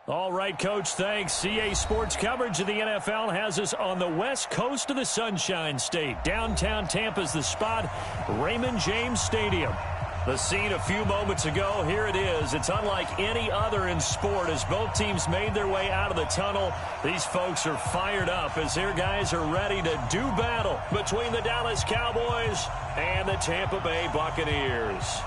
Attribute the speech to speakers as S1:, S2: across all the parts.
S1: All right, Coach, thanks. CA Sports coverage of the NFL has us on the west coast of the Sunshine State. Downtown Tampa's the spot, Raymond James Stadium. The scene a few moments ago, here it is. It's unlike any other in sport as both teams made their way out of the tunnel. These folks are fired up as their guys are ready to do battle between the Dallas Cowboys and the Tampa Bay Buccaneers.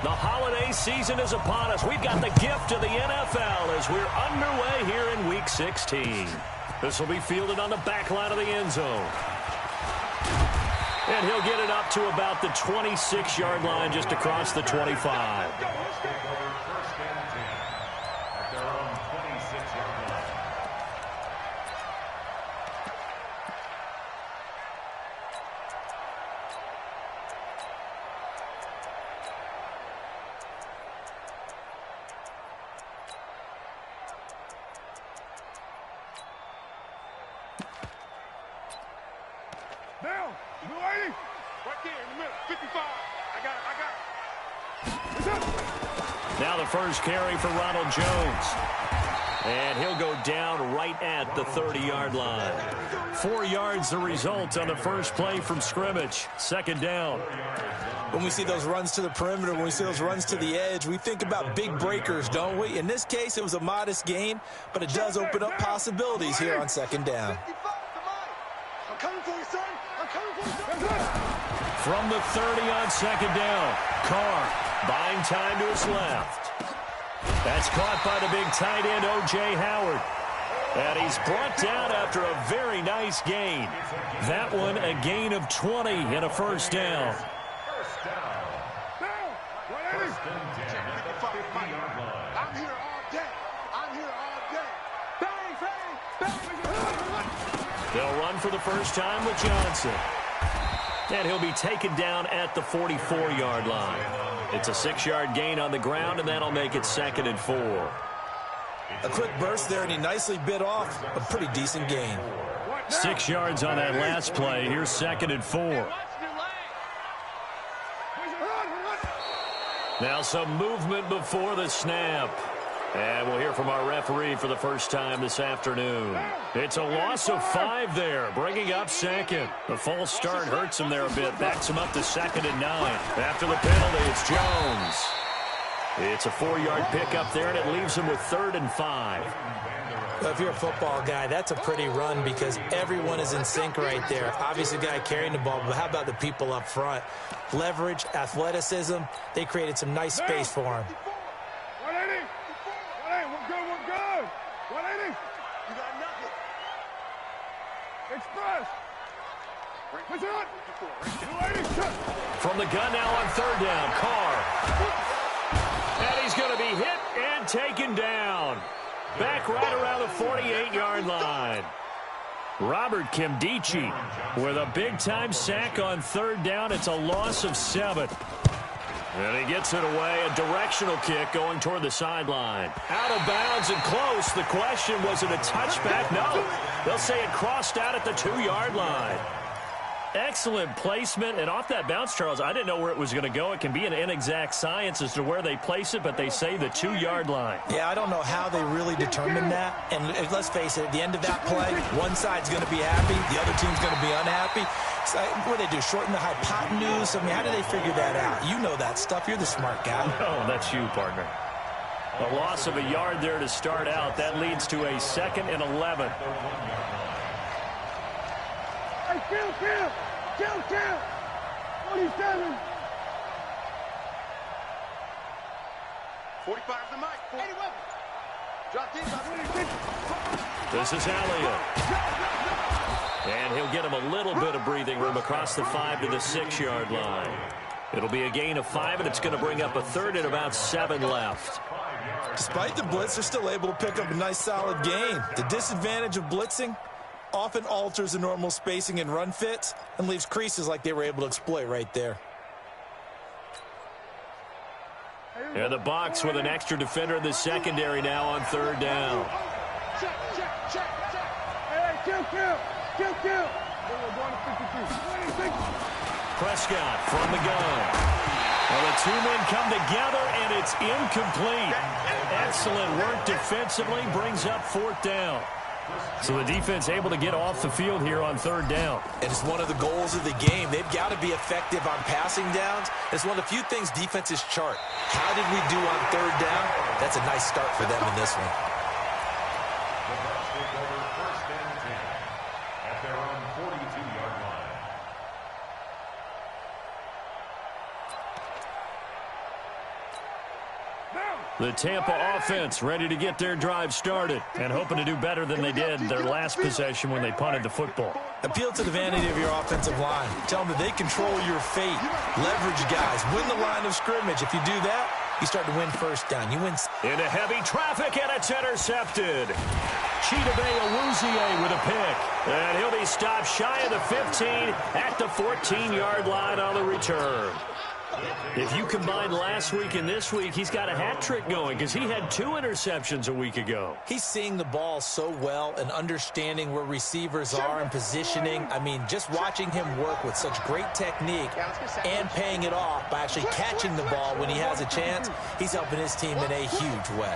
S1: The holiday season is upon us. We've got the gift of the NFL as we're underway here in Week 16. This will be fielded on the back line of the end zone. And he'll get it up to about the 26-yard line just across the 25. Now the first carry for Ronald Jones. And he'll go down right at the 30-yard line. 4 yards the result on the first play from scrimmage. Second down.
S2: When we see those runs to the perimeter, when we see those runs to the edge, we think about big breakers, don't we? In this case, it was a modest gain, but it does open up possibilities here on second down.
S3: I'm coming for you, son. I'm coming for you, son.
S1: From the 30 on second down, Carr buying time to his left. That's caught by the big tight end, O.J. Howard. And he's brought down after a very nice gain. That one a gain of 20 and a first down.
S3: I'm here all day. I'm here all day. Bang, bang, bang.
S1: They'll run for the first time with Johnson. And he'll be taken down at the 44-yard line. It's a 6-yard gain on the ground, and that'll make it 2nd and 4.
S2: A quick burst there, and he nicely bit off a pretty decent gain.
S1: 6 yards on that last play. Here's 2nd and 4. Now some movement before the snap. And we'll hear from our referee for the first time this afternoon. It's a loss of 5 there, bringing up 2nd. The false start hurts him there a bit, backs him up to 2nd and 9. After the penalty, it's Jones. It's a 4-yard pickup there, and it leaves him with 3rd and 5.
S2: Well, if you're a football guy, that's a pretty run because everyone is in sync right there. Obviously, the guy carrying the ball, but how about the people up front? Leverage, athleticism, they created some nice space for him.
S1: From the gun now on 3rd down, Carr. And he's going to be hit and taken down. Back right around the 48-yard line. Robert Kimdichie with a big-time sack on 3rd down. It's a loss of 7. And he gets it away, a directional kick going toward the sideline. Out of bounds and close. The question, was it a touchback? No. They'll say it crossed out at the 2-yard line. Excellent placement, and off that bounce, Charles, I didn't know where it was going to go. It can be an inexact science as to where they place it, but they say the 2-yard line.
S2: Yeah, I don't know how they really determined that. And let's face it, at the end of that play, one side's going to be happy, the other team's going to be unhappy. So, what do they do, shorten the hypotenuse? I mean, how do they figure that out? You know that stuff. You're the smart guy.
S1: Oh, that's you, partner. A loss of a yard there to start out. That leads to a 2nd and 11.
S3: Hey, kill. 47. 45 the mic. 81. Drop deep.
S1: This is Elliott. And he'll get him a little bit of breathing room across the 5 to the 6-yard line. It'll be a gain of 5, and it's going to bring up a 3rd and about 7 left.
S2: Despite the blitz, they're still able to pick up a nice solid gain. The disadvantage of blitzing often alters the normal spacing and run fits and leaves creases like they were able to exploit right there.
S1: And the box with an extra defender in the secondary now on third down.
S3: Check. Hey, kill. We're going to 52.
S1: Prescott from the gun. Well, the two men come together, and it's incomplete. Excellent work defensively, brings up fourth down. So the defense able to get off the field here on third down.
S2: And it's one of the goals of the game. They've got to be effective on passing downs. It's one of the few things defenses chart. How did we do on third down? That's a nice start for them in this one.
S4: First and 10 at their own 42-yard line.
S1: The Tampa offense ready to get their drive started and hoping to do better than they did their last possession when they punted the football.
S2: Appeal to the vanity of your offensive line. Tell them that they control your fate. Leverage guys. Win the line of scrimmage. If you do that, you start to win first down. You win.
S1: Into heavy traffic, and it's intercepted. Chidobe Awuzie with a pick. And he'll be stopped shy of the 15 at the 14-yard line on the return. If you combine last week and this week, he's got a hat trick going because he had 2 interceptions a week ago.
S2: He's seeing the ball so well and understanding where receivers are and positioning. I mean, just watching him work with such great technique and paying it off by actually catching the ball when he has a chance, he's helping his team in a huge way.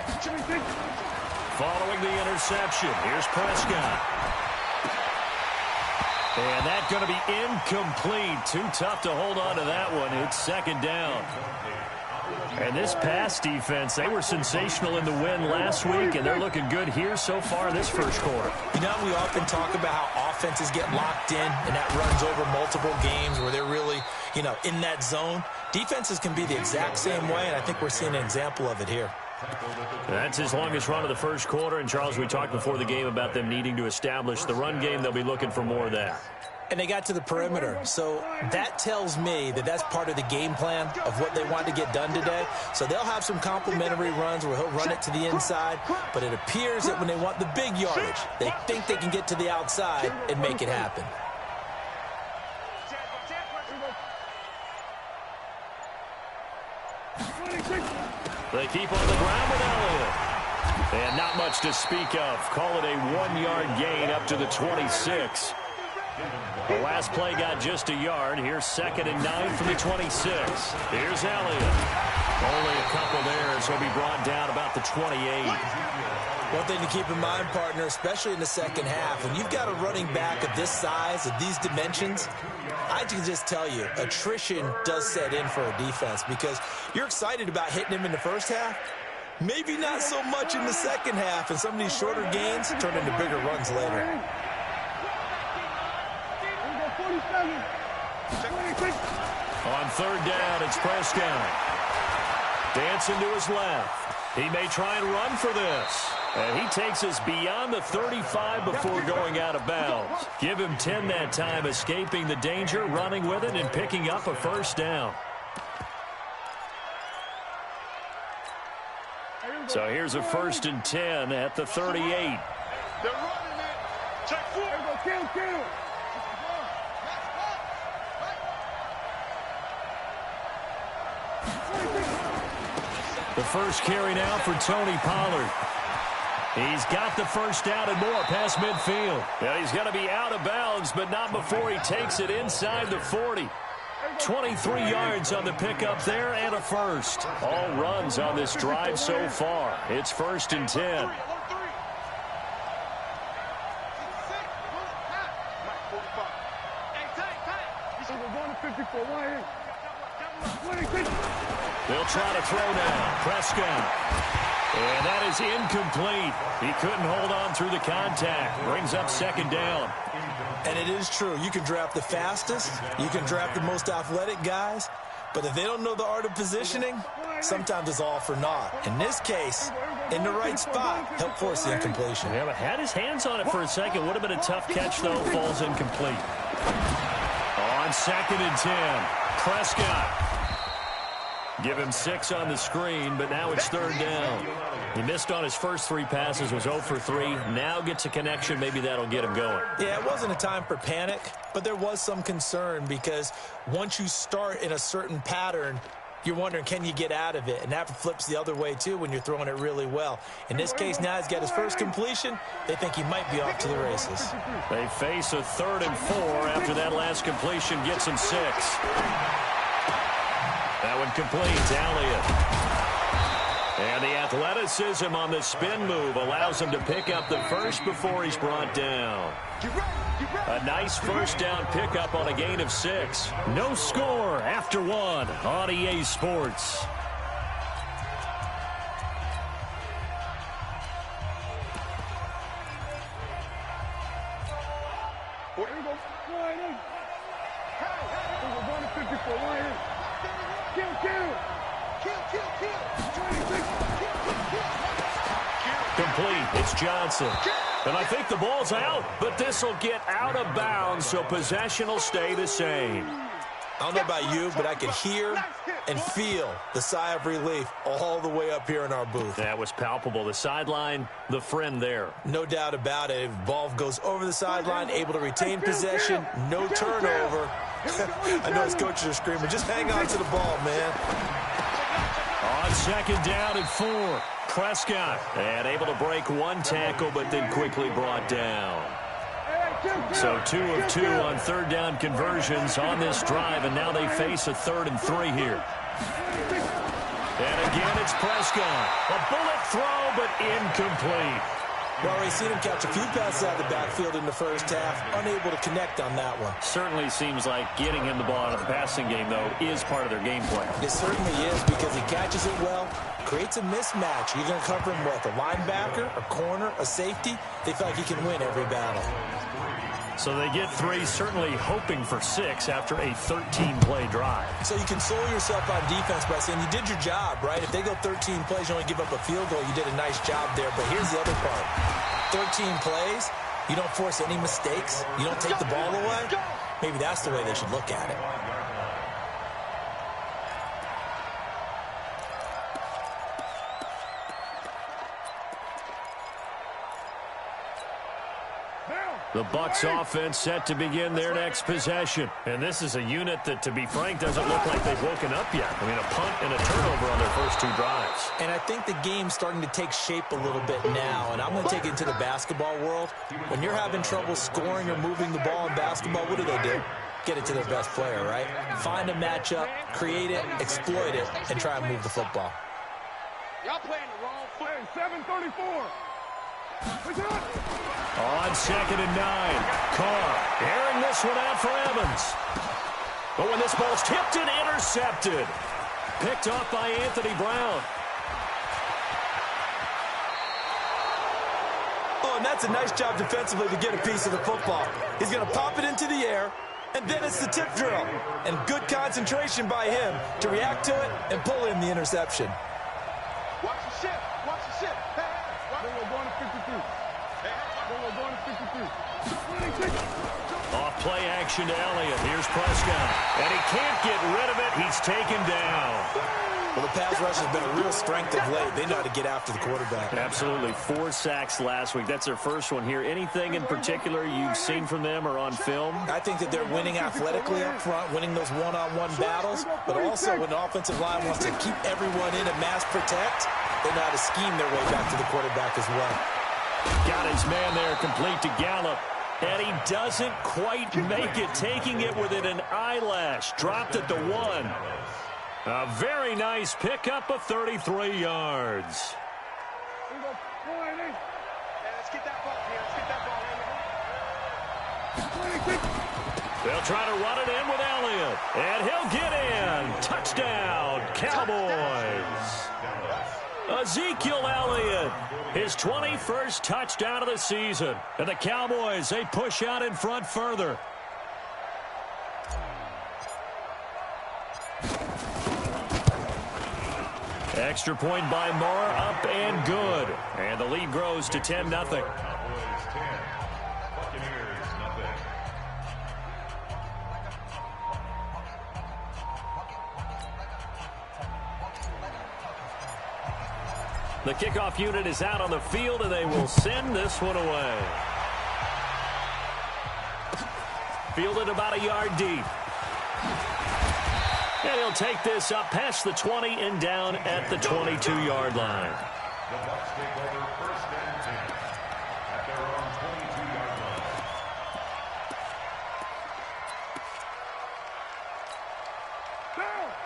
S1: Following the interception, here's Prescott. And that's going to be incomplete. Too tough to hold on to that one. It's second down. And this pass defense, they were sensational in the win last week, and they're looking good here so far this first quarter.
S2: You know, we often talk about how offenses get locked in, and that runs over multiple games where they're really, you know, in that zone. Defenses can be the exact same way, and I think we're seeing an example of it here.
S1: That's his longest run of the first quarter. And, Charles, we talked before the game about them needing to establish the run game. They'll be looking for more of that.
S2: And they got to the perimeter. So that tells me that that's part of the game plan of what they want to get done today. So they'll have some complimentary runs where he'll run it to the inside. But it appears that when they want the big yardage, they think they can get to the outside and make it happen.
S1: They keep on the ground with Elliott. And not much to speak of. Call it a 1-yard gain up to the 26. The last play got just a yard. Here's 2nd and 9 from the 26. Here's Elliott. Only a couple there as he'll be brought down about the 28.
S2: One thing to keep in mind, partner, especially in the second half, when you've got a running back of this size, of these dimensions, I can just tell you, attrition does set in for a defense because you're excited about hitting him in the first half. Maybe not so much in the second half, and some of these shorter gains turn into bigger runs later.
S1: On third down, it's Prescott. Dancing to his left. He may try and run for this. And he takes us beyond the 35 before going out of bounds. Give him 10 that time, escaping the danger, running with it, and picking up a first down. So here's a 1st and 10 at the 38.
S3: They're running it. Check 4. Kill.
S1: The first carry now for Tony Pollard. He's got the first down and more past midfield. Yeah, he's going to be out of bounds, but not before he takes it inside the 40. 23 yards on the pickup there and a first. All runs on this drive so far. It's 1st and 10. They'll try to throw now. Prescott. And that is incomplete. He couldn't hold on through the contact. Brings up 2nd down.
S2: And it is true. You can draft the fastest. You can draft the most athletic guys. But if they don't know the art of positioning, sometimes it's all for naught. In this case, in the right spot, help force the incompletion.
S1: Yeah, but had his hands on it for a second. Would have been a tough catch, though. Falls incomplete. On 2nd and 10, Prescott. Give him 6 on the screen, but now it's 3rd down. He missed on his first 3 passes, was 0 for 3. Now gets a connection. Maybe that'll get him going.
S2: Yeah, it wasn't a time for panic, but there was some concern because once you start in a certain pattern, you're wondering, can you get out of it? And that flips the other way, too, when you're throwing it really well. In this case, now he's got his first completion. They think he might be off to the races.
S1: They face a 3rd and 4 after that last completion gets him 6. That one complete. Elliott. And the athleticism on the spin move allows him to pick up the first before he's brought down. A nice first down pickup on a gain of 6. No score after 1 on EA Sports. Complete. It's Johnson. And I think the ball's out, but this will get out of bounds, so possession will stay the same.
S2: I don't know about you, but I could hear and feel the sigh of relief all the way up here in our booth.
S1: That was palpable. The sideline, the friend there.
S2: No doubt about it. Ball goes over the sideline, able to retain possession, no turnover. I know his coaches are screaming, just hang on to the ball, man.
S1: On 2nd down and 4. Prescott, and able to break 1 tackle, but then quickly brought down. So 2 of 2 on 3rd down conversions on this drive, and now they face a 3rd and 3 here. And again, it's Prescott. A bullet throw, but incomplete.
S2: Well, we've seen him catch a few passes out of the backfield in the first half, unable to connect on that one.
S1: Certainly seems like getting him the ball out of the passing game, though, is part of their game plan.
S2: It certainly is, because he catches it well, creates a mismatch. You're going to cover him with a linebacker, a corner, a safety. They feel like he can win every battle.
S1: So they get 3, certainly hoping for 6 after a 13-play drive.
S2: So you console yourself on defense by saying you did your job, right? If they go 13 plays, you only give up a field goal, you did a nice job there. But here's the other part. 13 plays, you don't force any mistakes, you don't take the ball away. Maybe that's the way they should look at it.
S1: The Bucs offense set to begin their next possession. And this is a unit that, to be frank, doesn't look like they've woken up yet. I mean, a punt and a turnover on their first 2 drives.
S2: And I think the game's starting to take shape a little bit now. And I'm going to take it into the basketball world. When you're having trouble scoring or moving the ball in basketball, what do? Get it to their best player, right? Find a matchup, create it, exploit it, and try and move the football.
S3: Y'all playing the wrong play. 7:34.
S1: On 2nd and 9, Carr airing this one out for Evans. But when this ball's tipped and intercepted, picked off by Anthony Brown.
S2: Oh, and that's a nice job defensively to get a piece of the football. He's going to pop it into the air, and then it's the tip drill. And good concentration by him to react to it and pull in the interception.
S3: Watch the ship. Watch the ship. Hey, we're going to 52. We're going to 52.
S1: Off play action to Elliott. Here's Prescott. And he can't get rid of it. He's taken down.
S2: Well, the pass rush has been a real strength of late. They know how to get after the quarterback.
S1: Absolutely. 4 sacks last week. That's their first one here. Anything in particular you've seen from them or on film?
S2: I think that they're winning athletically up front, winning those one-on-one battles, but also when the offensive line wants to keep everyone in and mass protect, they know how to scheme their way back to the quarterback as well.
S1: Got his man there, complete to Gallup. And he doesn't quite make it, taking it within an eyelash. Dropped at the 1. A very nice pickup of 33 yards.
S3: Let's get that ball here. Let's get that ball.
S1: They'll try to run it in with Elliott. And he'll get in. Touchdown, Cowboys. Ezekiel Elliott, his 21st touchdown of the season. And the Cowboys, they push out in front further. Extra point by Moore, up and good. And the lead grows to 10-0.
S4: Cowboys 10, Buccaneers nothing.
S1: The kickoff unit is out on the field, and they will send this one away. Fielded about a yard deep. And he'll take this up past the 20 and down at the 22-yard line.
S4: The Bucs take over 1st and 10 at their own 22-yard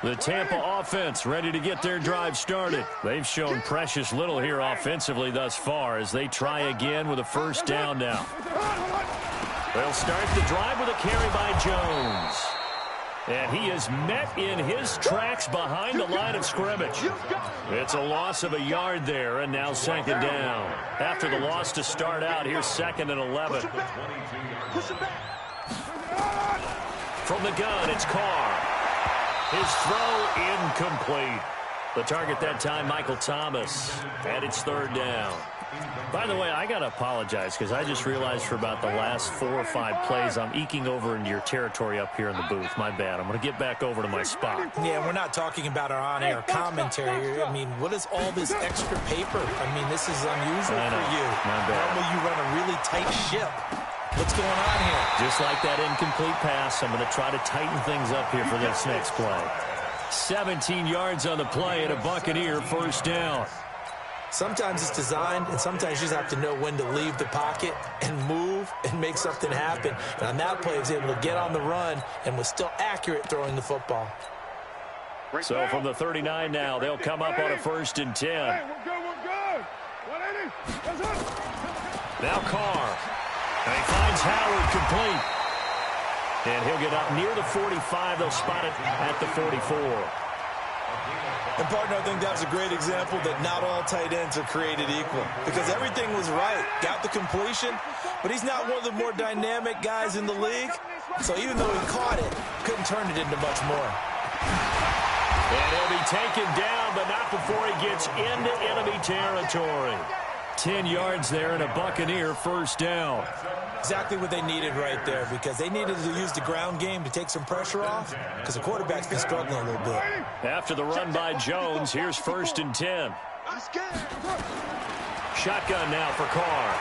S4: line.
S1: The Tampa offense ready to get their drive started. They've shown precious little here offensively thus far as they try again with a 1st down now. They'll start the drive with a carry by Jones. And he is met in his tracks behind the line of scrimmage. It's a loss of a yard there, and now 2nd down. After the loss to start out, here's 2nd and 11. From the gun, it's Carr. His throw incomplete. The target that time, Michael Thomas. And it's 3rd down. By the way, I got to apologize because I just realized for about the last 4 or 5 plays, I'm eking over into your territory up here in the booth. My bad. I'm going to get back over to my spot.
S2: Yeah, we're not talking about our on-air commentary. I mean, what is all this extra paper? I mean, this is unusual for you.
S1: My bad.
S2: Normally you run a really tight ship. What's going on here?
S1: Just like that incomplete pass, I'm going to try to tighten things up here for this next play. 17 yards on the play and a Buccaneer 1st down.
S2: Sometimes it's designed, and sometimes you just have to know when to leave the pocket and move and make something happen. And on that play, he was able to get on the run and was still accurate throwing the football.
S1: So from the 39 now, they'll come up on a 1st and 10.
S3: Hey, we're good. 180. That's it.
S1: Now Carr. And he finds Howard complete. And he'll get up near the 45. They'll spot it at the 44.
S2: And, partner, I think that was a great example that not all tight ends are created equal. Because everything was right. Got the completion, but he's not one of the more dynamic guys in the league. So even though he caught it, couldn't turn it into much more.
S1: And he'll be taken down, but not before he gets into enemy territory. 10 yards there and a Buccaneer 1st down.
S2: Exactly what they needed right there, because they needed to use the ground game to take some pressure off, because the quarterback's been struggling a little bit.
S1: After the run by Jones, here's 1st and 10. Shotgun now for Carr.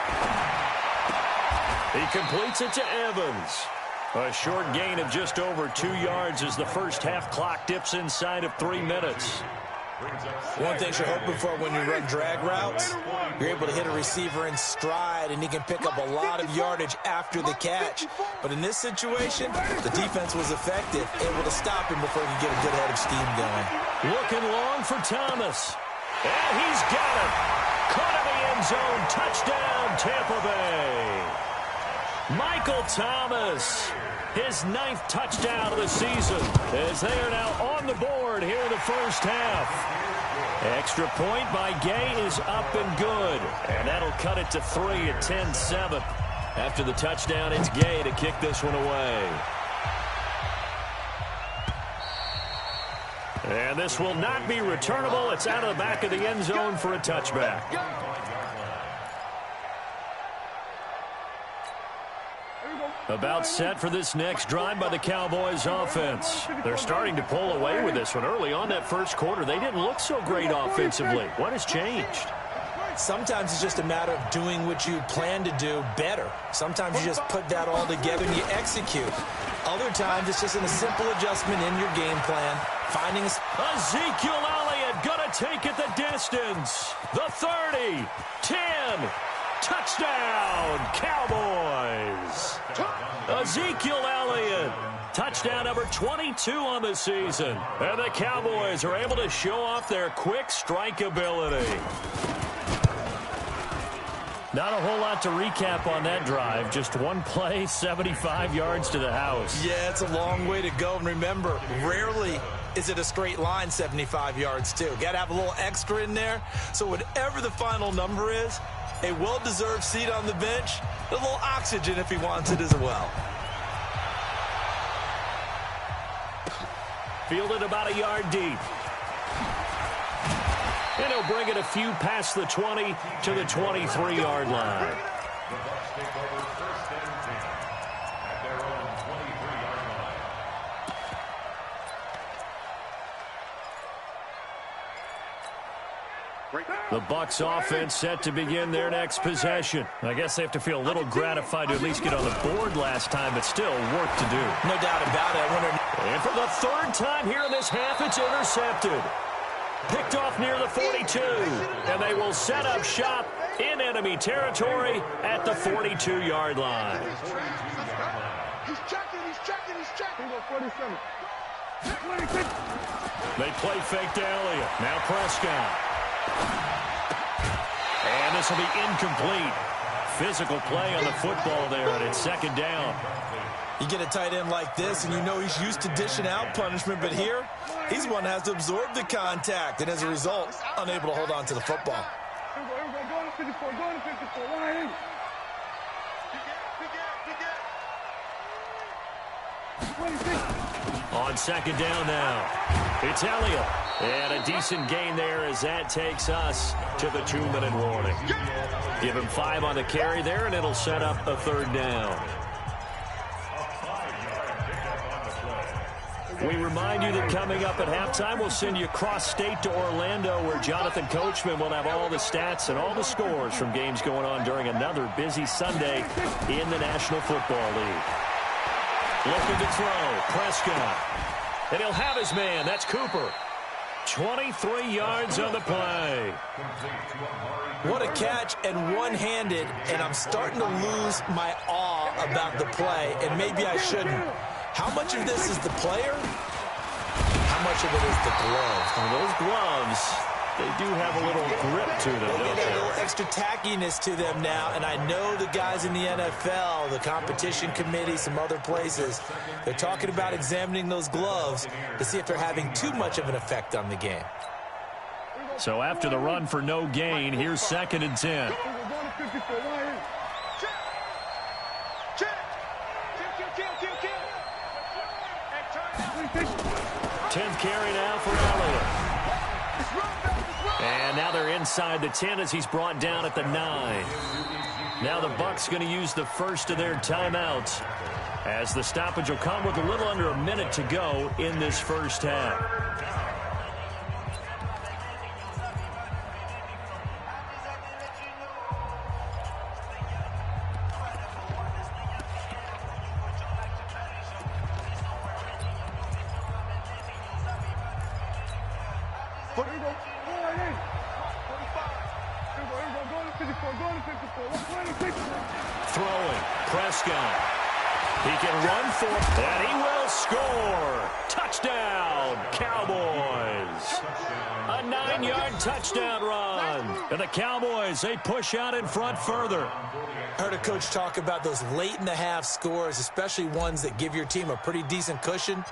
S1: He completes it to Evans. A short gain of just over 2 yards as the first half clock dips inside of 3 minutes.
S2: One thing you're hoping for when you run drag routes, you're able to hit a receiver in stride, and he can pick up a lot of yardage after the catch. But in this situation, the defense was effective, able to stop him before he could get a good head of steam going.
S1: Looking long for Thomas. And he's got it. Caught in the end zone. Touchdown, Tampa Bay. Michael Thomas, his 9th touchdown of the season, as they are now on the board here in the first half. Extra point by Gay is up and good, and that'll cut it to 3 at 10-7. After the touchdown, it's Gay to kick this one away. And this will not be returnable. It's out of the back of the end zone for a touchback. About set for this next drive by the Cowboys offense. They're starting to pull away with this one. Early on that first quarter, they didn't look so great offensively. What has changed?
S2: Sometimes it's just a matter of doing what you plan to do better. Sometimes you just put that all together and you execute. Other times it's just a simple adjustment in your game plan. Finding
S1: Ezekiel Elliott gonna take it the distance. The 30, 10, touchdown, Cowboys. Ezekiel Elliott, touchdown number 22 on the season. And the Cowboys are able to show off their quick strike ability. Not a whole lot to recap on that drive. Just one play, 75 yards to the house.
S2: Yeah, it's a long way to go. And remember, rarely is it a straight line 75 yards, too. Got to have a little extra in there. So whatever the final number is, a well-deserved seat on the bench, a little oxygen if he wants it as well.
S1: Fielded about a yard deep. And he'll bring it a few past the 20 to the 23-yard line.
S4: The Bucs take over 1st and 10 at their own 23-yard line.
S1: The Bucs offense set to begin their next possession. I guess they have to feel a little gratified to at least get on the board last time, but still work to do.
S2: No doubt about it.
S1: And for the third time here in this half, it's intercepted. Picked off near the 42, and they will set up shop in enemy territory at the 42-yard line.
S3: He's checking. He go 47.
S1: They play fake to Elliott. Now Prescott. And this will be incomplete. Physical play on the football there, and it's second down.
S2: You get a tight end like this, and you know he's used to dishing out punishment, but here, he's one that has to absorb the contact, and as a result, unable to hold on to the football.
S3: Here we go. Going to 54. 180.
S1: On second down now, it's Elliott. And a decent gain there as that takes us to the 2-minute warning. Give him 5 on the carry there, and it'll set up a third down. We remind you that coming up at halftime, we'll send you cross-state to Orlando, where Jonathan Coachman will have all the stats and all the scores from games going on during another busy Sunday in the National Football League. Looking to throw, Prescott. And he'll have his man. That's Cooper. 23 yards on the play.
S2: What a catch, and one-handed, and I'm starting to lose my awe about the play, and maybe I shouldn't. How much of this is the player? How much of it is the gloves?
S1: And those gloves, they do have a little grip to them, don't
S2: They
S1: they?
S2: got a little extra tackiness to them now, and I know the guys in the NFL, the competition committee, some other places, they're talking about examining those gloves to see if they're having too much of an effect on the game.
S1: So after the run for no gain, here's 2nd and 10.
S3: Going to 54. 180. Check.
S1: 10th carry now for Elliott. And now they're inside the 10 as he's brought down at the 9. Now the Bucs going to use the first of their timeouts as the stoppage will come with a little under a minute to go in this first half. Throwing, Prescott. He can run for it, and he will score. Touchdown, Cowboys. A 9-yard touchdown run. And the Cowboys, they push out in front further.
S2: I heard a coach talk about those late-in-the-half scores, especially ones that give your team a pretty decent cushion.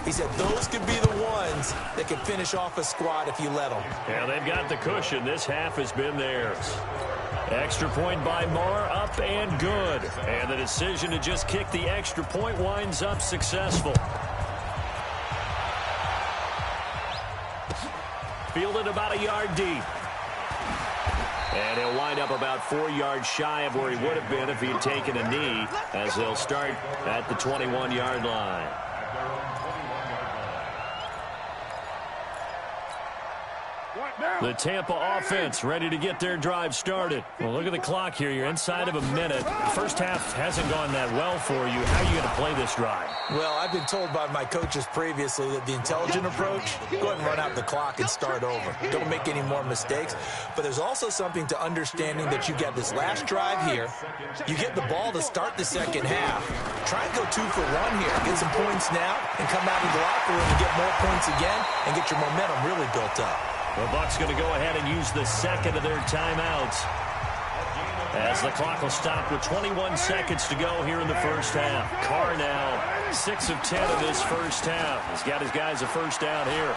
S2: He said those could be the ones that can finish off a squad if you let them.
S1: Yeah, they've got the cushion. This half has been theirs. Extra point by Marr, up and good. And the decision to just kick the extra point winds up successful. Fielded about a yard deep. And he'll wind up about 4 yards shy of where he would have been if he had taken a knee, as they'll start at the 21-yard line. The Tampa offense ready to get their drive started. Well, look at the clock here. You're inside of a minute. The first half hasn't gone that well for you. How are you going to play this drive?
S2: Well, I've been told by my coaches previously that the intelligent approach, go ahead and run out the clock and start over. Don't make any more mistakes. But there's also something to understanding that you get this last drive here. You get the ball to start the second half. Try and go 2 for 1 here. Get some points now and come out of the locker room and get more points again and get your momentum really built up.
S1: The Bucs going to go ahead and use the second of their timeouts as the clock will stop with 21 seconds to go here in the first half. Carr now 6 of 10 in this first half. He's got his guys a first down here.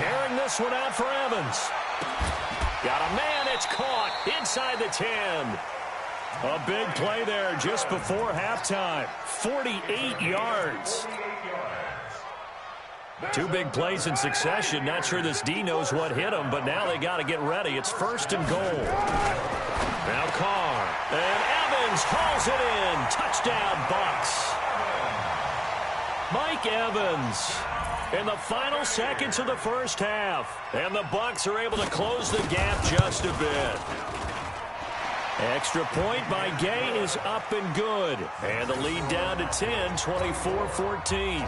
S1: Airing this one out for Evans. Got a man, it's caught inside the 10. A big play there just before halftime. 48 yards. 2 big plays in succession. Not sure this D knows what hit him, but now they got to get ready. It's 1st and goal. Now Carr. And Evans hauls it in. Touchdown, Bucs. Mike Evans In the final seconds of the first half. And the Bucs are able to close the gap just a bit. Extra point by Gay is up and good. And the lead down to 10, 24-14.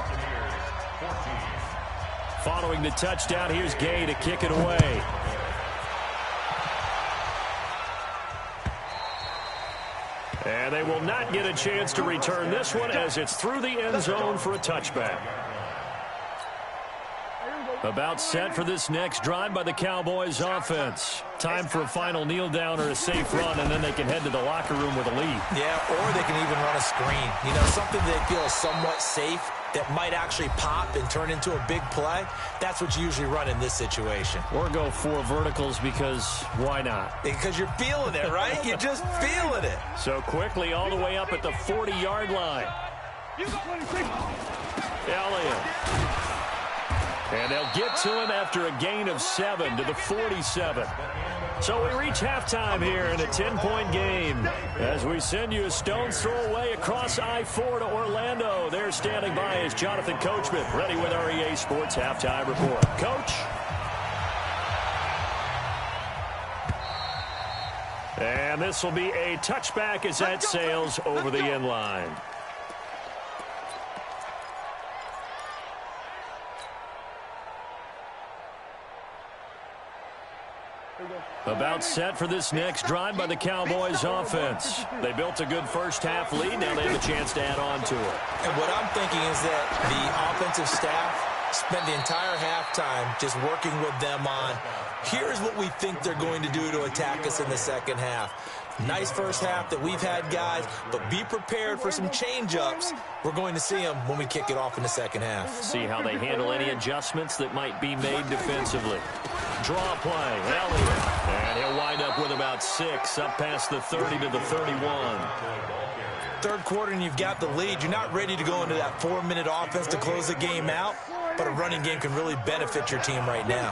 S1: Following the touchdown, here's Gay to kick it away. And they will not get a chance to return this one as it's through the end zone for a touchback. About set for this next drive by the Cowboys offense. Time for a final kneel down or a safe run, and then they can head to the locker room with a lead.
S2: Yeah, or they can even run a screen. You know, something they feel is somewhat safe that might actually pop and turn into a big play. That's what you usually run in this situation.
S1: Or go 4 verticals because why not?
S2: Because you're feeling it, right? You're just feeling it.
S1: So quickly all the way up at the 40-yard line. Elliott. And they'll get to him after a gain of 7 to the 47. So we reach halftime here in a 10-point game as we send you a stone's throw away across I-4 to Orlando. There standing by is Jonathan Coachman, ready with our EA Sports Halftime Report. Coach? And this will be a touchback as that sails over the end line. About set for this next drive by the Cowboys offense. They built a good first half lead. Now they have a chance to add on to it.
S2: And what I'm thinking is that the offensive staff spent the entire halftime just working with them on, here's what we think they're going to do to attack us in the second half. Nice first half that we've had, guys, but be prepared for some change-ups. We're going to see them when we kick it off in the second half.
S1: See how they handle any adjustments that might be made defensively. Draw play, Elliott. And he'll wind up with about 6, up past the 30 to the 31.
S2: Third quarter and you've got the lead. You're not ready to go into that 4-minute offense to close the game out, but a running game can really benefit your team right now.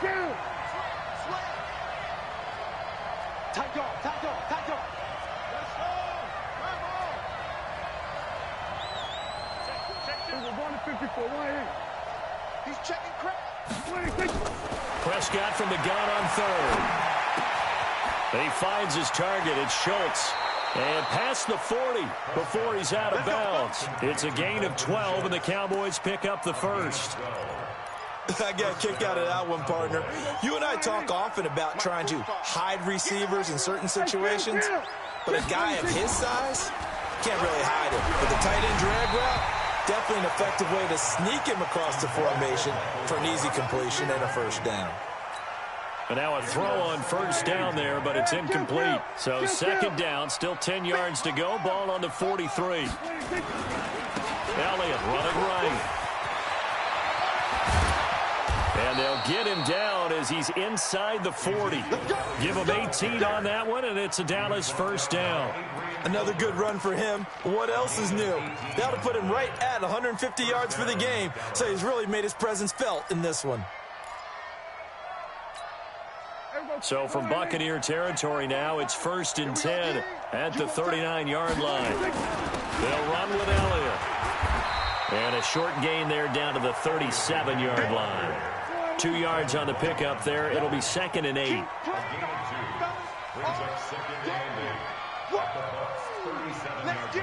S3: Tight dog, tight dog, tight dog. We're going to 54, right here. He's checking crap.
S1: Prescott from the gun on third. He finds his target. It's Schultz. And past the 40 before he's out of bounds. It's a gain of 12, and the Cowboys pick up the first.
S2: I got a kick out of that one, partner. You and I talk often about trying to hide receivers in certain situations, but a guy of his size can't really hide him. But the tight end drag route, definitely an effective way to sneak him across the formation for an easy completion and a first down.
S1: And now a throw on first down there, but it's incomplete. So second down, still 10 yards to go. Ball on the 43. Elliott running right. And they'll get him down as he's inside the 40. Give him 18 on that one, and it's a Dallas first down.
S2: Another good run for him. What else is new? That'll put him right at 150 yards for the game, so he's really made his presence felt in this one.
S1: So from Buccaneer territory now, it's 1st and 10 at the 39-yard line. They'll run with Elliott. And a short gain there down to the 37-yard line. 2 yards on the pickup there. It'll be 2nd and 8.
S3: Brings up 2nd and 8. What? 37 yards.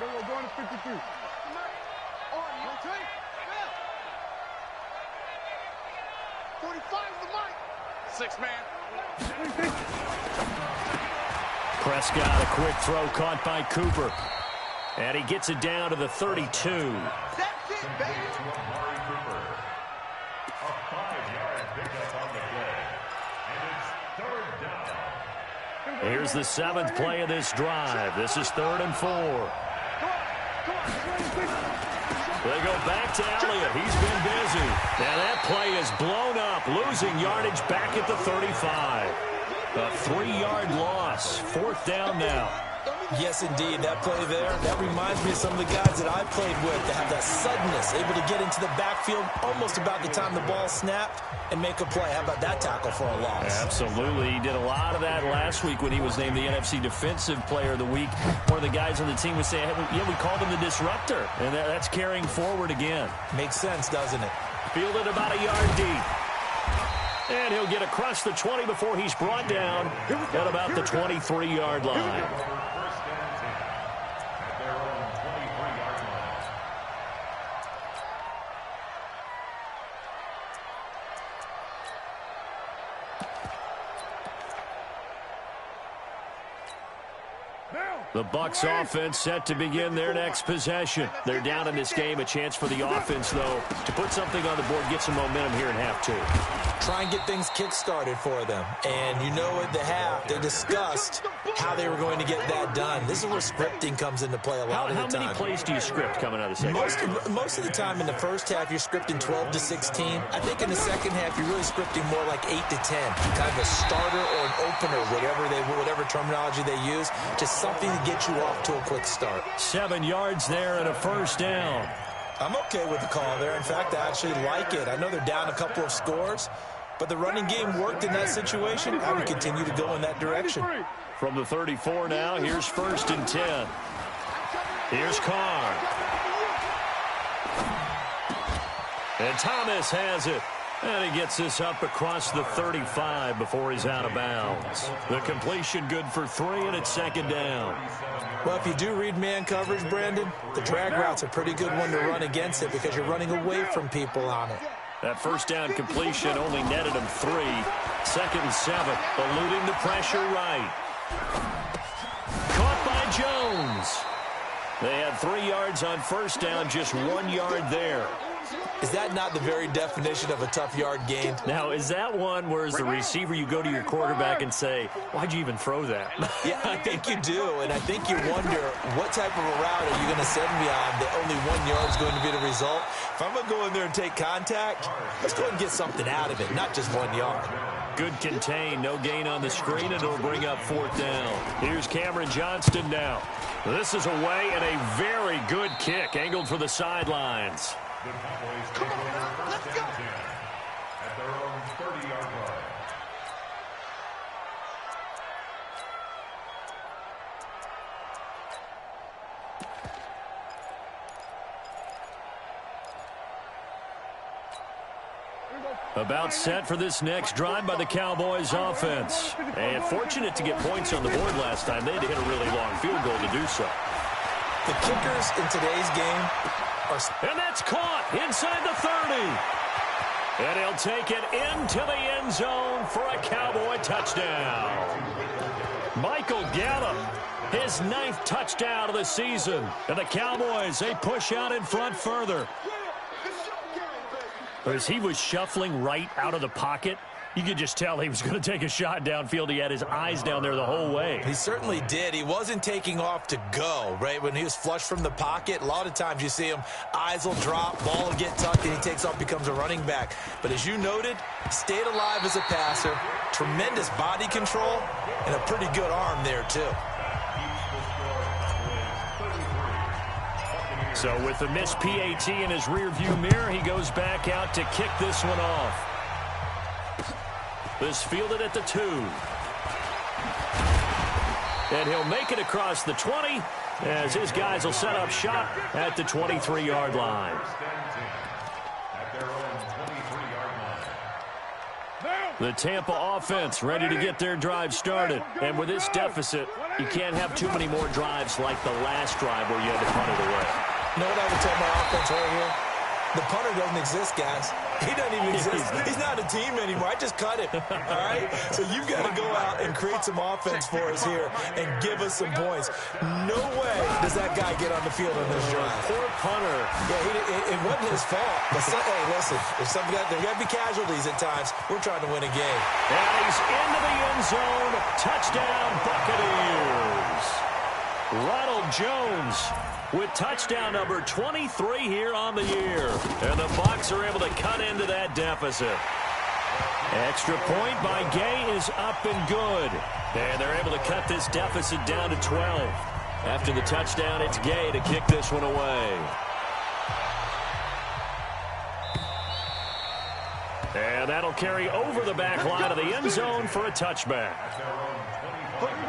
S3: We're going to 53. On, you take. 45 the mic. 6-man.
S1: Prescott, a quick throw caught by Cooper. And he gets it down to the 32.
S3: That's it, baby.
S4: A 5-yard pickup on the play. And it's 3rd down.
S1: Here's the 7th play of this drive. This is 3rd and 4. They go back to Elliott. He's been busy. And that play is blown up, losing yardage back at the 35. A 3-yard loss. 4th down now.
S2: Yes, indeed. That play there, that reminds me of some of the guys that I played with that have that suddenness, able to get into the backfield almost about the time the ball snapped and make a play. How about that tackle for a loss?
S1: Absolutely. He did a lot of that last week when he was named the NFC Defensive Player of the Week. One of the guys on the team was saying, yeah, we called him the disruptor, and that's carrying forward again.
S2: Makes sense, doesn't it?
S1: Fielded about a yard deep. And he'll get across the 20 before he's brought down at about the 23-yard line. The Bucs offense set to begin their next possession. They're down in this game. A chance for the offense, though, to put something on the board, get some momentum here in half two.
S2: Try and get things kick-started for them. And you know at the half, they discussed how they were going to get that done. This is where scripting comes into play a lot of the time.
S1: How many plays do you script coming out of the second?
S2: Most of the time in the first half, you're scripting 12 to 16. I think in the second half, you're really scripting more like 8 to 10. Kind of a starter or an opener, whatever terminology they use, just something to get you off to a quick start.
S1: 7 yards there and a first down.
S2: I'm okay with the call there. In fact, I actually like it. I know they're down a couple of scores, but the running game worked in that situation. I would continue to go in that direction.
S1: From the 34 now, here's 1st and 10. Here's Carr. And Thomas has it. And he gets this up across the 35 before he's out of bounds. The completion good for 3, and it's 2nd down.
S2: Well, if you do read man coverage, Brandon, the drag route's a pretty good one to run against it because you're running away from people on it.
S1: That 1st down completion only netted him 3. 2nd and 7, eluding the pressure right. Caught by Jones. They had 3 yards on 1st down, just 1 yard there.
S2: Is that not the very definition of a tough yard gain?
S1: Now, is that one where as the receiver you go to your quarterback and say, why'd you even throw that?
S2: Yeah, I think you do, and I think you wonder what type of a route are you going to send me on that only 1 yard is going to be the result? If I'm going to go in there and take contact, let's go ahead and get something out of it, not just 1 yard.
S1: Good contain, no gain on the screen, and it'll bring up 4th down. Here's Cameron Johnston now. This is away and a very good kick, angled for the sidelines.
S4: The Cowboys take over 1st and 10 at their own 30-yard line.
S1: About set for this next drive by the Cowboys offense. And fortunate to get points on the board last time. They had to hit a really long field goal to do so.
S2: The kickers in today's game are...
S1: And that's caught inside the 30. And he'll take it into the end zone for a Cowboy touchdown. Michael Gallup, his 9th touchdown of the season. And the Cowboys, they push out in front further. As he was shuffling right out of the pocket, you could just tell he was going to take a shot downfield. He had his eyes down there the whole way.
S2: He certainly did. He wasn't taking off to go, right? When he was flushed from the pocket, a lot of times you see him, eyes will drop, ball will get tucked, and he takes off, becomes a running back. But as you noted, stayed alive as a passer, tremendous body control, and a pretty good arm there, too.
S1: So with the missed PAT in his rearview mirror, he goes back out to kick this one off. This fielded at the 2. And he'll make it across the 20 as his guys will set up shop at the 23-yard line. The Tampa offense ready to get their drive started. And with this deficit, you can't have too many more drives like the last drive where you had to punt it away.
S2: You know what I would tell my offense right here? The punter doesn't exist, guys. He doesn't even exist. He's not a team anymore. I just cut him, all right? So you've got to go out and create some offense for us here and give us some points. No way does that guy get on the field on this drive.
S1: Poor punter.
S2: Yeah, it wasn't his fault. But hey, listen, there's got to be casualties at times. We're trying to win a game.
S1: And he's into the end zone. Touchdown, Buccaneers. Ronald Jones with touchdown number 23 here on the year. And the Bucs are able to cut into that deficit. Extra point by Gay is up and good. And they're able to cut this deficit down to 12. After the touchdown, it's Gay to kick this one away. And that'll carry over the back line of the end zone for a touchback.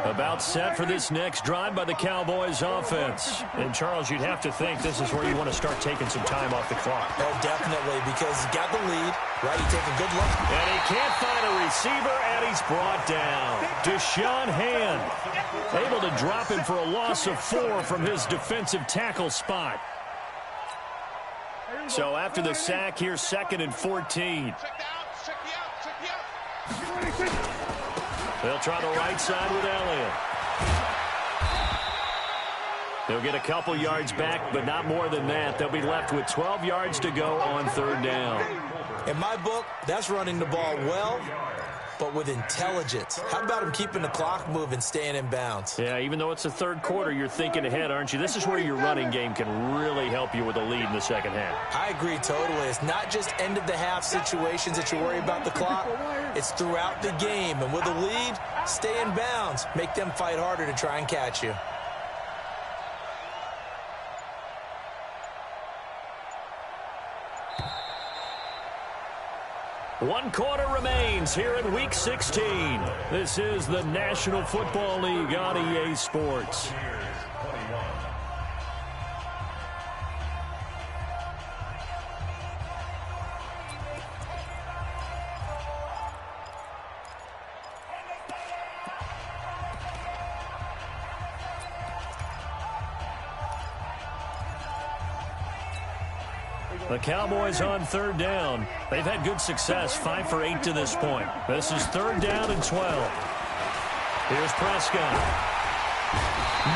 S1: About set for this next drive by the Cowboys offense. And, Charles, you'd have to think this is where you want to start taking some time off the clock.
S2: Oh, definitely, because he's got the lead, right? You take a good look.
S1: And he can't find a receiver, and he's brought down. Deshaun Hand able to drop him for a loss of 4 from his defensive tackle spot. So after the sack, here's 2nd and 14. They'll try the right side with Elliott. They'll get a couple yards back, but not more than that. They'll be left with 12 yards to go on 3rd down.
S2: In my book, that's running the ball well, but with intelligence. How about him keeping the clock moving, staying in bounds?
S1: Yeah, even though it's the 3rd quarter, you're thinking ahead, aren't you? This is where your running game can really help you with a lead in the 2nd half.
S2: I agree totally. It's not just end-of-the-half situations that you worry about the clock. It's throughout the game. And with a lead, stay in bounds. Make them fight harder to try and catch you.
S1: One quarter remains here in Week 16. This is the National Football League on EA Sports. The Cowboys on 3rd down. They've had good success, 5 for 8 to this point. This is 3rd down and 12. Here's Prescott.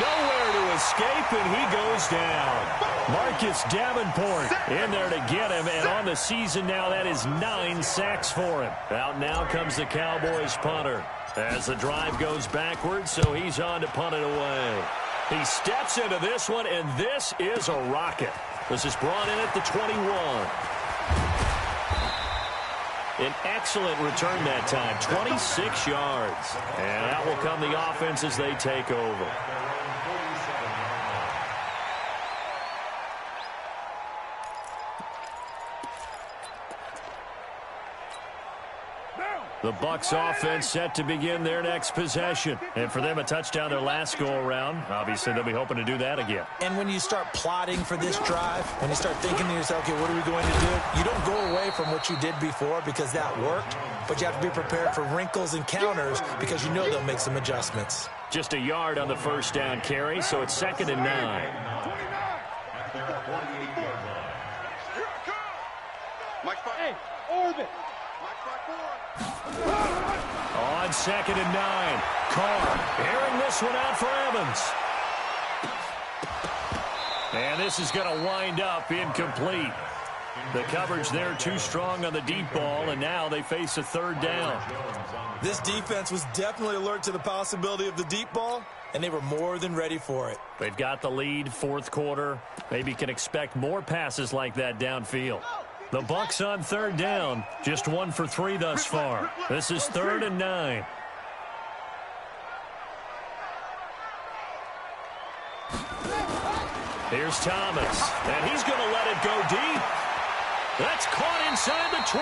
S1: Nowhere to escape, and he goes down. Marcus Davenport in there to get him, and on the season now, that is 9 sacks for him. Out now comes the Cowboys punter as the drive goes backwards, so he's on to punt it away. He steps into this one, and this is a rocket. This is brought in at the 21. An excellent return that time, 26 yards. And out will come the offense as they take over. The Bucs offense set to begin their next possession. And for them, a touchdown their last go-around. Obviously, they'll be hoping to do that again.
S2: And when you start plotting for this drive, when you start thinking to yourself, okay, what are we going to do? You don't go away from what you did before because that worked, but you have to be prepared for wrinkles and counters because you know they'll make some adjustments.
S1: Just a yard on the 1st down carry, so it's 2nd and 9.
S3: Hey, orbit.
S1: On 2nd and 9, Carr airing this one out for Evans. And this is going to wind up incomplete. The coverage there too strong on the deep ball, and now they face a 3rd down.
S2: This defense was definitely alert to the possibility of the deep ball, and they were more than ready for it.
S1: They've got the lead, 4th quarter. Maybe can expect more passes like that downfield. The Bucs on 3rd down, just 1 for 3 thus far. This is 3rd and 9. Here's Thomas, and he's going to let it go deep. That's caught inside the 20.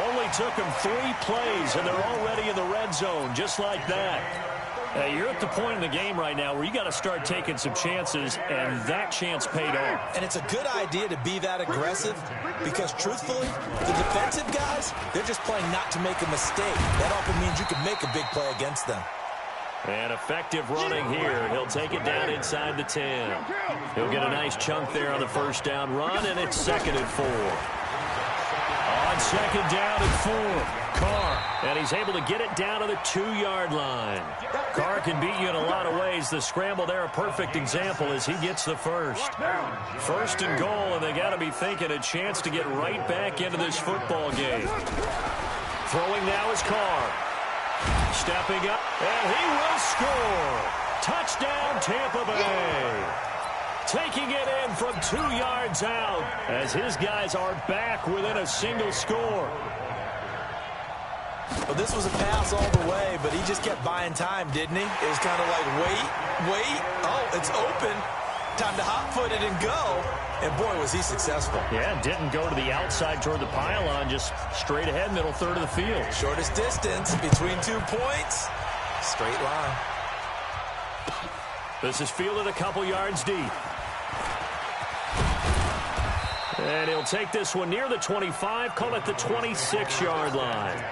S1: Only took him 3 plays, and they're already in the red zone, just like that. Hey, you're at the point in the game right now where you got to start taking some chances, and that chance paid off.
S2: And it's a good idea to be that aggressive because, truthfully, the defensive guys, they're just playing not to make a mistake. That often means you can make a big play against them.
S1: And effective running here. He'll take it down inside the 10. He'll get a nice chunk there on the 1st down run, and it's 2nd and 4. On 2nd down and 4. Carr, and he's able to get it down to the 2-yard line. Carr can beat you in a lot of ways. The scramble there, a perfect example as he gets the first. 1st and goal, and they got to be thinking a chance to get right back into this football game. Throwing now is Carr. Stepping up, and he will score. Touchdown, Tampa Bay. Taking it in from 2 yards out as his guys are back within a single score.
S2: Well, this was a pass all the way, but he just kept buying time, didn't he? It was kind of like, wait. Oh, it's open. Time to hot-foot it and go. And, boy, was he successful.
S1: Yeah, didn't go to the outside toward the pylon, just straight ahead, middle third of the field.
S2: Shortest distance between 2 points. Straight line.
S1: This is fielded a couple yards deep. And he'll take this one near the 25, call it the 26-yard line.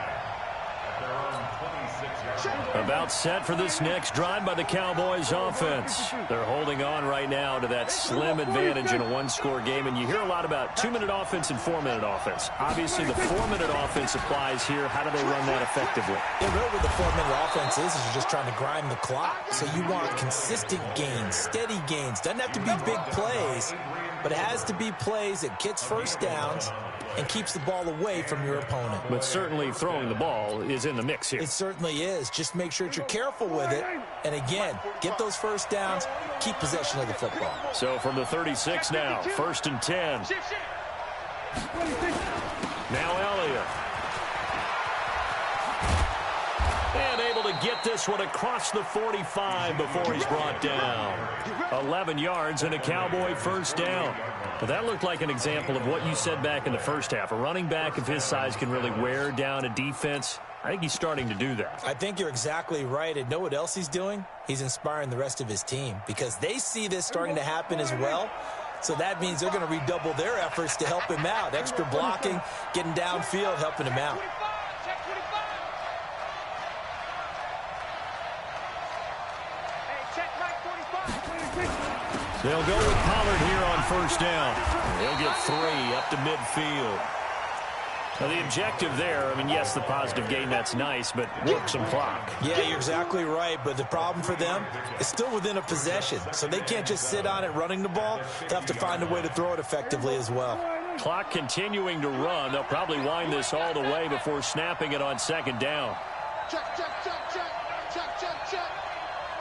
S1: About set for this next drive by the Cowboys offense. They're holding on right now to that slim advantage in a one-score game, and you hear a lot about 2-minute offense and 4-minute offense. Obviously, the 4-minute offense applies here. How do they run that effectively?
S2: Yeah, really what the 4-minute offense is you're just trying to grind the clock. So you want consistent gains, steady gains. Doesn't have to be big plays, but it has to be plays that gets first downs and keeps the ball away from your opponent.
S1: But certainly throwing the ball is in the mix here.
S2: It certainly is. Just make sure that you're careful with it. And again, get those first downs, keep possession of the football.
S1: So from the 36 now, 1st and 10. Now Elliott. And able to get this one across the 45 before he's brought down. 11 yards and a Cowboy first down. Well, that looked like an example of what you said back in the first half. A running back of his size can really wear down a defense. I think he's starting to do that.
S2: I think you're exactly right. And know what else he's doing? He's inspiring the rest of his team because they see this starting to happen as well. So that means they're going to redouble their efforts to help him out. Extra blocking, getting downfield, helping him out.
S1: They'll go with Pollard here on first down. He'll get 3 up to midfield. Now the objective there, I mean, yes, the positive gain, that's nice, but work some clock.
S2: Yeah, you're exactly right, but the problem for them is still within a possession, so they can't just sit on it running the ball. They'll have to find a way to throw it effectively as well.
S1: Clock continuing to run. They'll probably wind this all the way before snapping it on second down.
S3: Check, check, check, check, check, check, check.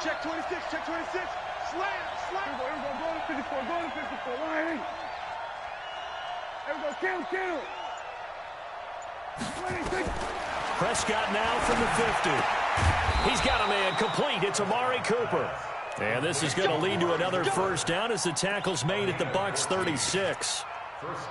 S3: Check 26, check 26. Slam, slam. Here we go, go to 54, go to 54. Line. There we go, kill. 26.
S1: Prescott now from the 50. He's got a man complete. It's Amari Cooper. And this is going to lead to another first down as the tackle's made at the Bucs 36.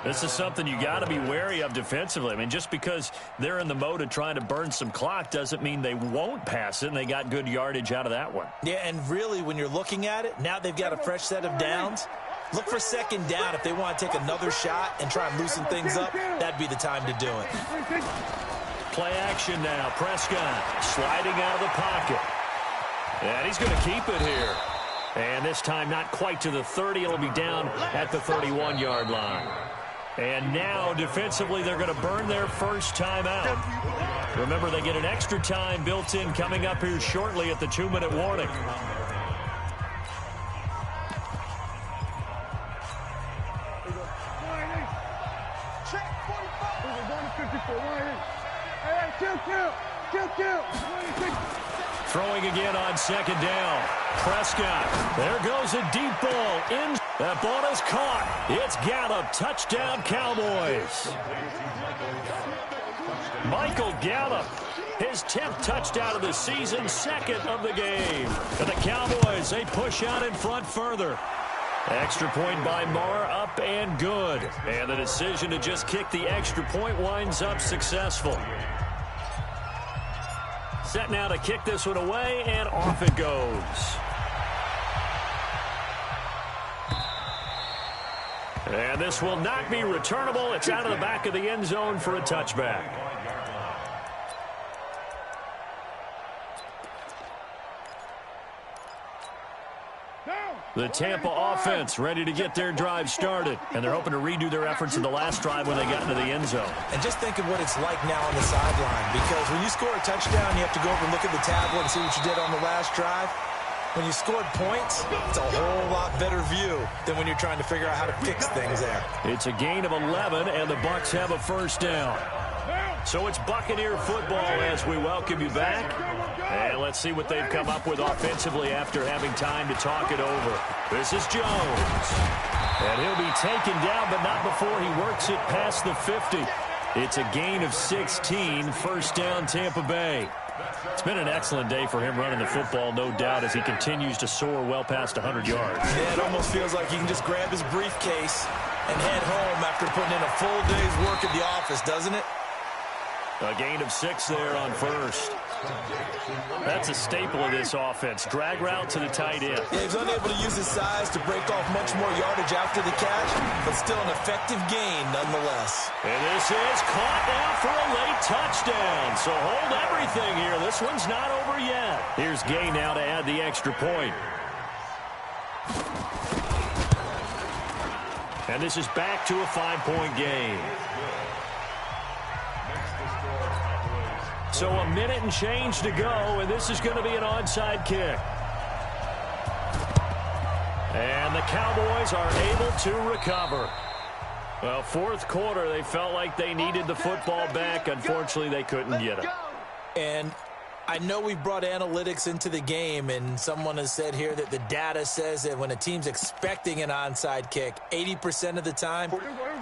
S1: This is something you got to be wary of defensively. I mean, just because they're in the mode of trying to burn some clock doesn't mean they won't pass it, and they got good yardage out of that one.
S2: Yeah, and really, when you're looking at it, now they've got a fresh set of downs. Look for second down. If they want to take another shot and try and loosen things up, that'd be the time to do it.
S1: Play action now. Prescott sliding out of the pocket. And he's going to keep it here. And this time not quite to the 30. It'll be down at the 31-yard line. And now defensively they're going to burn their first time out. Remember, they get an extra time built in coming up here shortly at the 2-minute warning. Throwing again on second down. Prescott. There goes a deep ball. In. That ball is caught. It's Gallup. Touchdown, Cowboys. Michael Gallup. His 10th touchdown of the season, 2nd of the game. And the Cowboys, they push out in front further. Extra point by Marr, up and good. And the decision to just kick the extra point winds up successful. Set now to kick this one away, and off it goes. And this will not be returnable. It's out of the back of the end zone for a touchback. The Tampa offense ready to get their drive started. And they're hoping to redo their efforts in the last drive when they got into the end zone.
S2: And just think of what it's like now on the sideline. Because when you score a touchdown, you have to go over and look at the tablet and see what you did on the last drive. When you scored points, it's a whole lot better view than when you're trying to figure out how to fix things there.
S1: It's a gain of 11, and the Bucs have a first down. So it's Buccaneer football as we welcome you back. And let's see what they've come up with offensively after having time to talk it over. This is Jones. And he'll be taken down, but not before he works it past the 50. It's a gain of 16, first down Tampa Bay. It's been an excellent day for him running the football, no doubt, as he continues to soar well past 100 yards.
S2: Yeah, it almost feels like he can just grab his briefcase and head home after putting in a full day's work at the office, doesn't it?
S1: A gain of 6 there on first. That's a staple of this offense. Drag route to the tight end.
S2: Yeah, he's unable to use his size to break off much more yardage after the catch, but still an effective gain nonetheless.
S1: And this is caught now for a late touchdown. So hold everything here. This one's not over yet. Here's Gay now to add the extra point. And this is back to a 5-point game. So a minute and change to go, and this is going to be an onside kick. And the Cowboys are able to recover. Well, fourth quarter, they felt like they needed the football back. Unfortunately, they couldn't get it.
S2: And I know we brought analytics into the game, and someone has said here that the data says that when a team's expecting an onside kick, 80% of the time,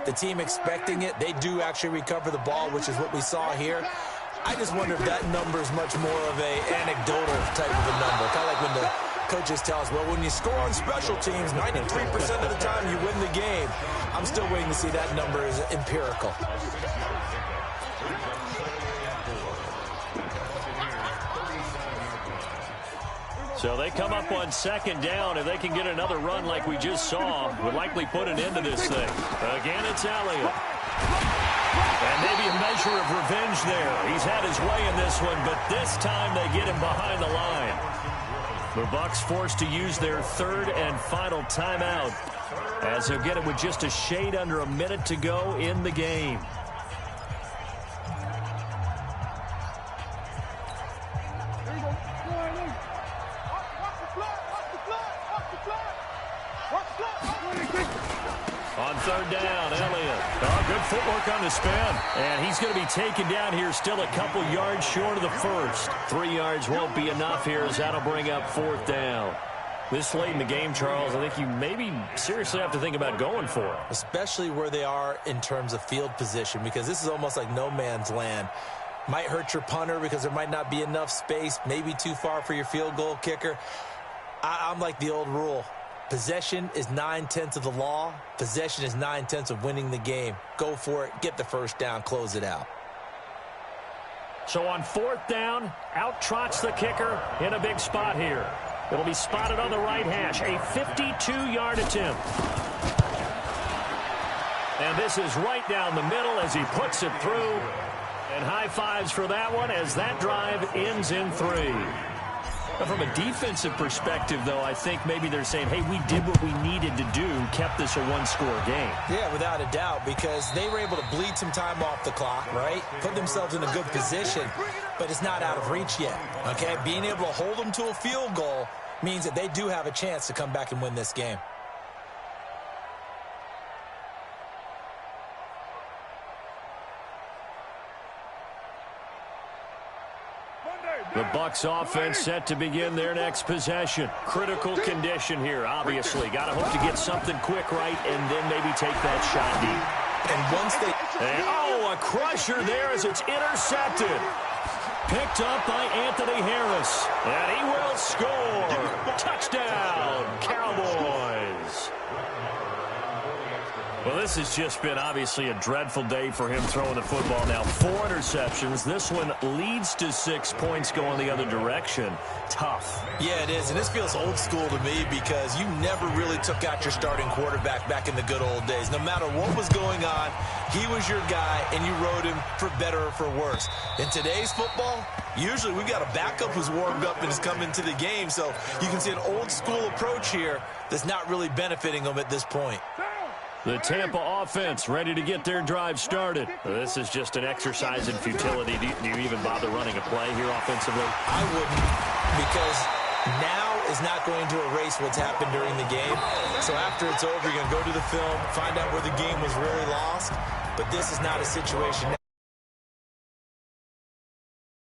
S2: the team expecting it, they do actually recover the ball, which is what we saw here. I just wonder if that number is much more of a anecdotal type of a number. Kind of like when the coaches tell us, well, when you score on special teams, 93% of the time you win the game. I'm still waiting to see that number is empirical.
S1: So they come up on second down. If they can get another run like we just saw, would likely put an end to this thing. Again, it's Elliott. And maybe a measure of revenge there. He's had his way in this one, but this time they get him behind the line. The Bucs forced to use their third and final timeout, as they'll get it with just a shade under a minute to go in the game. On third down, Elliott. Oh, good footwork on the spin. And he's going to be taken down here, still a couple yards short of the first. 3 yards won't be enough here, as that'll bring up fourth down. This late in the game, Charles, I think you maybe seriously have to think about going for it.
S2: Especially where they are in terms of field position, because this is almost like no man's land. Might hurt your punter because there might not be enough space, maybe too far for your field goal kicker. I'm like the old rule. Possession is 9/10 of the law. Possession is 9/10 of winning the game. Go for it. Get the first down. Close it out.
S1: So on fourth down, out trots the kicker in a big spot here. It'll be spotted on the right hash. A 52-yard attempt. And this is right down the middle as he puts it through. And high fives for that one as that drive ends in 3. From a defensive perspective, though, I think maybe they're saying, hey, we did what we needed to do, kept this a one-score game.
S2: Yeah, without a doubt, because they were able to bleed some time off the clock, right? Put themselves in a good position, but it's not out of reach yet, okay? Being able to hold them to a field goal means that they do have a chance to come back and win this game.
S1: The Bucs offense set to begin their next possession. Critical condition here, obviously. Got to hope to get something quick right and then maybe take that shot deep.
S2: And once they...
S1: a crusher there as it's intercepted. Picked up by Anthony Harris. And he will score. Touchdown, Cowboys. Well, this has just been obviously a dreadful day for him throwing the football. Now 4 interceptions. This one leads to 6 points going the other direction. Tough.
S2: Yeah, it is. And this feels old school to me because you never really took out your starting quarterback back in the good old days. No matter what was going on, he was your guy, and you rode him for better or for worse. In today's football, usually we got a backup who's warmed up and has come into the game. So you can see an old school approach here that's not really benefiting them at this point.
S1: The Tampa offense ready to get their drive started. This is just an exercise in futility. Do you even bother running a play here offensively?
S2: I wouldn't, because now is not going to erase what's happened during the game. So after it's over, you're going to go to the film, find out where the game was really lost. But this is not a situation